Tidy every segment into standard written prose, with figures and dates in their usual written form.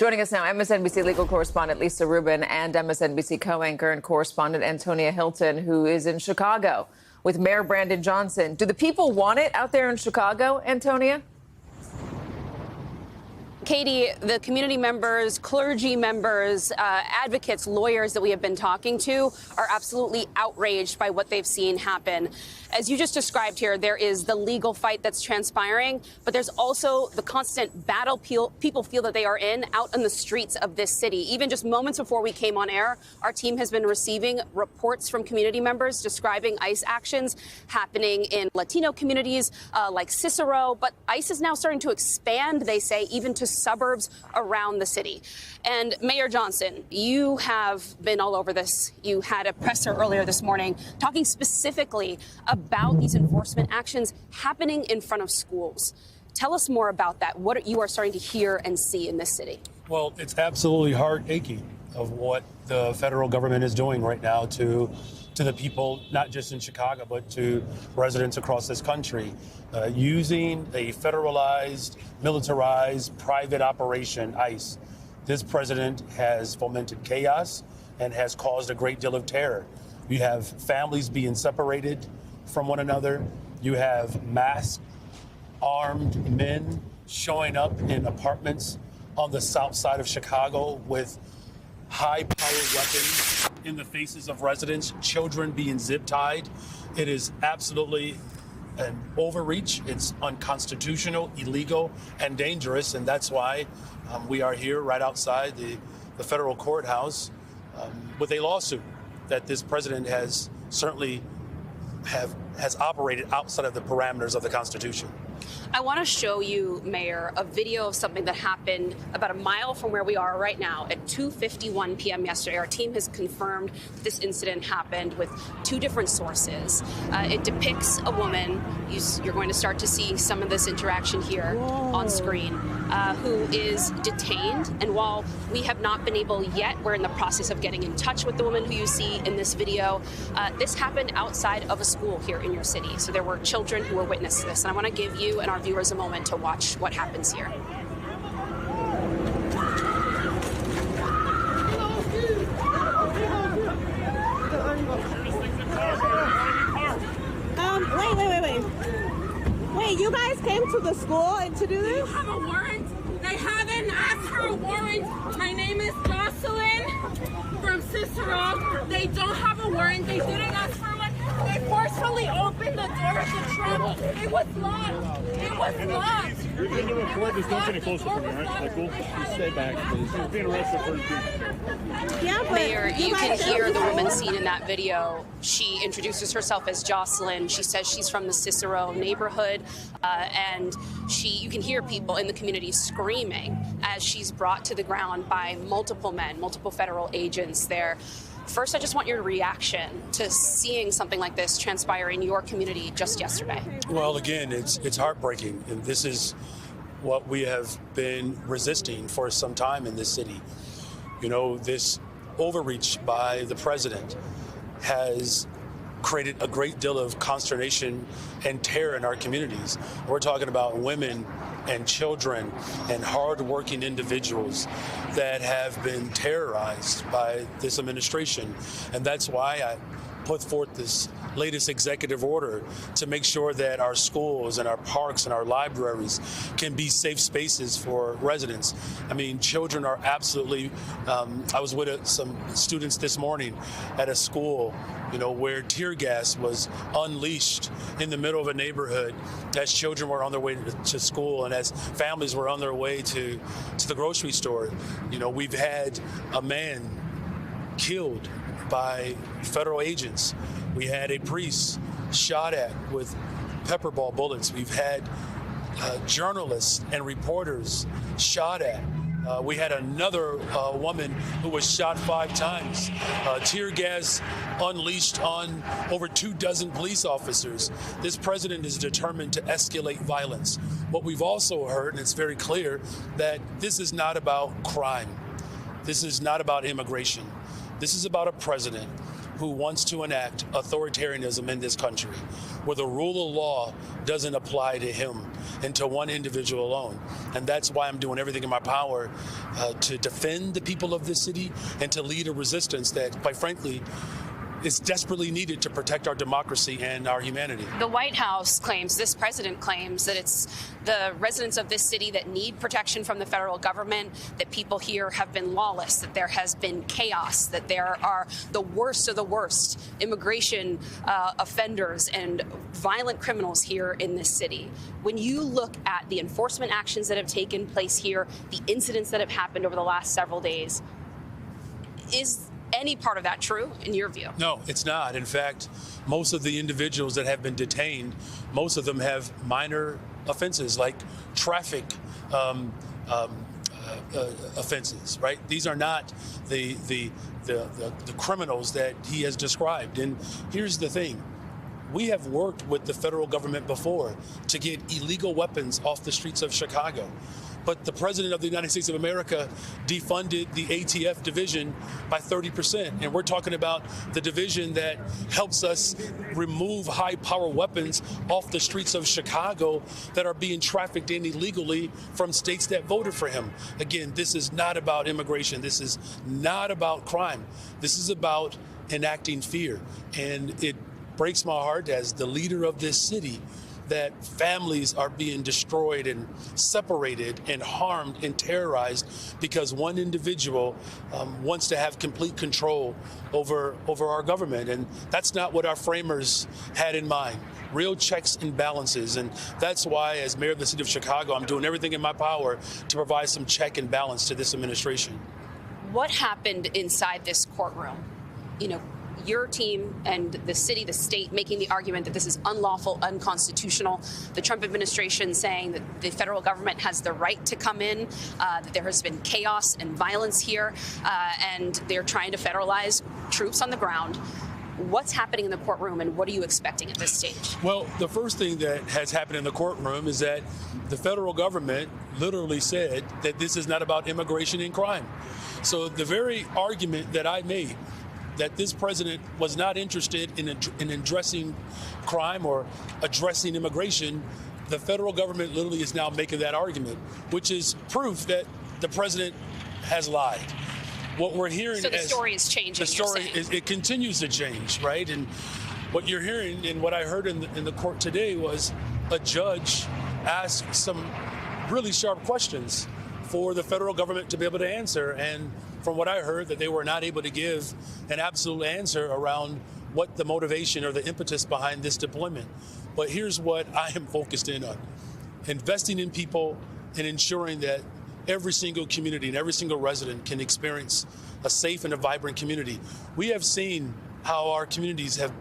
Joining us now, MSNBC legal correspondent Lisa Rubin and MSNBC co-anchor and correspondent Antonia Hilton, who is in Chicago with Mayor Brandon Johnson. Do the people want it out there in Chicago, Antonia? Katie, the community members, clergy members, advocates, lawyers that we have been talking to are absolutely outraged by what they've seen happen. As you just described here, there is the legal fight that's transpiring, but there's also the constant battle people feel that they are in out on the streets of this city. Even just moments before we came on air, our team has been receiving reports from community members describing ICE actions happening in Latino communities like Cicero. But ICE is now starting to expand, they say, even to suburbs around the city. And Mayor Johnson, you have been all over this. You had a presser earlier this morning talking specifically about these enforcement actions happening in front of schools. Tell us more about that, what you are starting to hear and see in this city. Well, it's absolutely heart-aching of what the federal government is doing right now to the people, not just in Chicago, but to residents across this country, using a federalized, militarized, private operation, ICE. This president has fomented chaos and has caused a great deal of terror. You have families being separated from one another. You have masked, armed men showing up in apartments on the south side of Chicago with high-powered weapons in the faces of residents, children being zip-tied. It is absolutely an overreach. It's unconstitutional, illegal, and dangerous, and that's why we are here right outside the federal courthouse with a lawsuit that this president has certainly has operated outside of the parameters of the Constitution. I want to show you, Mayor, a video of something that happened about a mile from where we are right now at 2:51 p.m. yesterday. Our team has confirmed that this incident happened with two different sources. It depicts a woman, you're going to start to see some of this interaction here on screen, who is detained. And while we have not been able yet, we're in the process of getting in touch with the woman who you see in this video. This happened outside of a school here in your city. So there were children who were witness to this. And I want to give you and our viewers a moment to watch what happens here. Wait, you guys came to the school and to do this? Do you have a warrant? They haven't asked for a warrant. My name is Jocelyn from Cicero. They don't have a warrant. They didn't ask for one. They forcefully opened the door of the truck. It was locked. It was locked. You're going to record this. Don't get any closer from me, all right? Like, cool. Just stay back, please. You're being arrested for Yeah, but Mayor, you can hear the woman seen in that video. She introduces herself as Jocelyn. She says she's from the Cicero neighborhood, and you can hear people in the community screaming as she's brought to the ground by multiple men, multiple federal agents there. First, I just want your reaction to seeing something like this transpire in your community just yesterday. Well, again, it's heartbreaking, and this is what we have been resisting for some time in this city. You know, this overreach by the president has created a great deal of consternation and terror in our communities. We're talking about women and children and hardworking individuals that have been terrorized by this administration. And that's why I put forth this latest executive order to make sure that our schools and our parks and our libraries can be safe spaces for residents. I mean, children are absolutely, I was with some students this morning at a school, you know, where tear gas was unleashed in the middle of a neighborhood as children were on their way to school and as families were on their way to the grocery store. You know, we've had a man killed by federal agents. We had a priest shot at with pepper ball bullets. We've had journalists and reporters shot at. We had another woman who was shot 5 times. Tear gas unleashed on over 24 police officers. This president is determined to escalate violence. What we've also heard, and it's very clear, that this is not about crime. This is not about immigration. This is about a president who wants to enact authoritarianism in this country, where the rule of law doesn't apply to him and to one individual alone. And that's why I'm doing everything in my power to defend the people of this city and to lead a resistance that, quite frankly, is desperately needed to protect our democracy and our humanity. The White House claims, this president claims, that it's the residents of this city that need protection from the federal government, that people here have been lawless, that there has been chaos, that there are the worst of the worst immigration offenders and violent criminals here in this city. When you look at the enforcement actions that have taken place here, the incidents that have happened over the last several days, is any part of that true in your view? No, it's not. In fact, most of the individuals that have been detained, most of them have minor offenses like traffic offenses, right? These are not the criminals that he has described. And here's the thing. We have worked with the federal government before to get illegal weapons off the streets of Chicago. But the President of the United States of America defunded the ATF division by 30%. And we're talking about the division that helps us remove high-power weapons off the streets of Chicago that are being trafficked in illegally from states that voted for him. Again, this is not about immigration. This is not about crime. This is about enacting fear. And it breaks my heart as the leader of this city that families are being destroyed and separated and harmed and terrorized because one individual wants to have complete control over our government. And that's not what our framers had in mind. Real checks and balances. And that's why, as mayor of the city of Chicago, I'm doing everything in my power to provide some check and balance to this administration. What happened inside this courtroom? You know, your team and the city, the state, making the argument that this is unlawful, unconstitutional. The Trump administration saying that the federal government has the right to come in, that there has been chaos and violence here, and they're trying to federalize troops on the ground. What's happening in the courtroom, and what are you expecting at this stage? Well, the first thing that has happened in the courtroom is that the federal government literally said that this is not about immigration and crime. So the very argument that I made, that this president was not interested in addressing crime or addressing immigration, the federal government literally is now making that argument, which is proof that the president has lied. What we're hearing, so the story is changing. The story it continues to change, right? And what you're hearing and what I heard in the court today was a judge ask some really sharp questions for the federal government to be able to answer. And from what I heard, that they were not able to give an absolute answer around what the motivation or the impetus behind this deployment. But here's what I am focused in on: investing in people and ensuring that every single community and every single resident can experience a safe and a vibrant community. We have seen how our communities have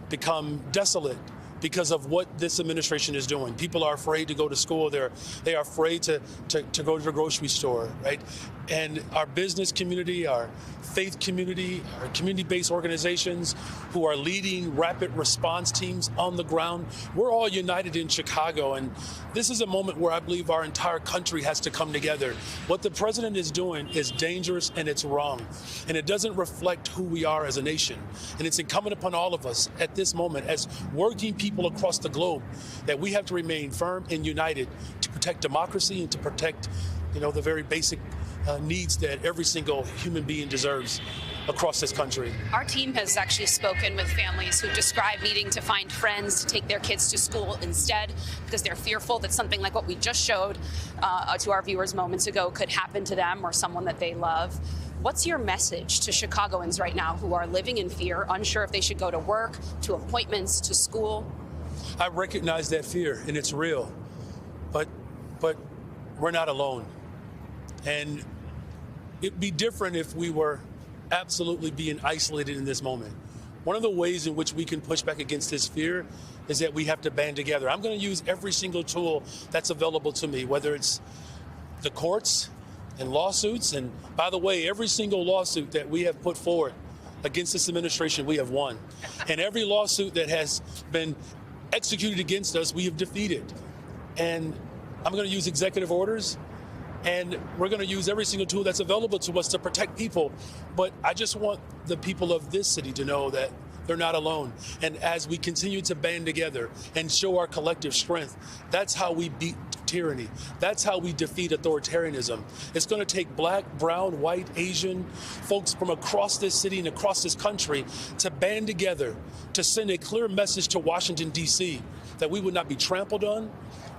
become desolate because of what this administration is doing. People are afraid to go to school. They are afraid to go to the grocery store, right? And our business community, our faith community, our community-based organizations who are leading rapid response teams on the ground, we're all united in Chicago. And this is a moment where I believe our entire country has to come together. What the president is doing is dangerous and it's wrong. And it doesn't reflect who we are as a nation. And it's incumbent upon all of us at this moment as working people across the globe that we have to remain firm and united to protect democracy and to protect, the very basic needs that every single human being deserves across this country. Our team has actually spoken with families who describe needing to find friends to take their kids to school instead because they're fearful that something like what we just showed to our viewers moments ago could happen to them or someone that they love. What's your message to Chicagoans right now who are living in fear, unsure if they should go to work, to appointments, to school? I recognize that fear, and it's real, but we're not alone. And it'd be different if we were absolutely being isolated in this moment. One of the ways in which we can push back against this fear is that we have to band together. I'm going to use every single tool that's available to me, whether it's the courts and lawsuits. And by the way, every single lawsuit that we have put forward against this administration, we have won. And every lawsuit that has been executed against us, we have defeated. And I'm going to use executive orders And we're going to use every single tool that's available to us to protect people. But I just want the people of this city to know that they're not alone. And as we continue to band together and show our collective strength, that's how we beat tyranny. That's how we defeat authoritarianism. It's going to take black, brown, white, Asian folks from across this city and across this country to band together to send a clear message to Washington, D.C. that we would not be trampled on,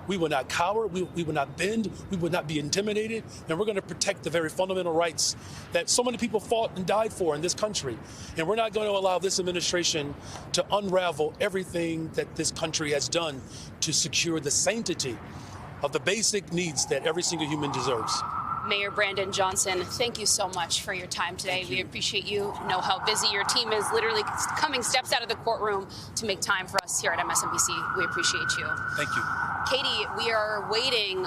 we will not cower, we will not bend, we will not be intimidated, and we're going to protect the very fundamental rights that so many people fought and died for in this country. And we're not going to allow this administration to unravel everything that this country has done to secure the sanctity of the basic needs that every single human deserves. Mayor Brandon Johnson, thank you so much for your time today. We appreciate you. Know how busy your team is, literally coming steps out of the courtroom to make time for us here at MSNBC. We appreciate you. Thank you. Katie, we are waiting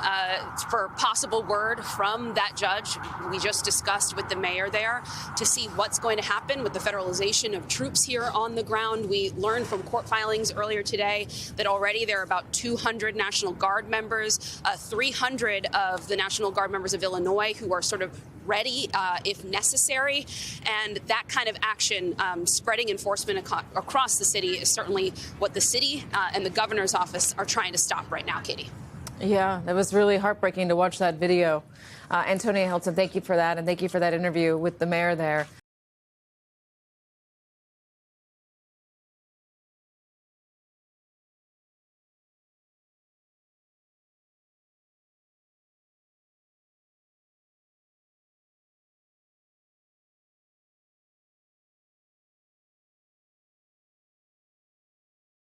for possible word from that judge we just discussed with the mayor there to see what's going to happen with the federalization of troops here on the ground. We learned from court filings earlier today that already there are about 200 National Guard members, 300 of the National Guard members of Illinois who are sort of ready if necessary. And that kind of action, spreading enforcement across the city, is certainly what the city and the governor's office are trying to stop right now, Katie. Yeah, it was really heartbreaking to watch that video. Antonia Hilton, thank you for that. And thank you for that interview with the mayor there.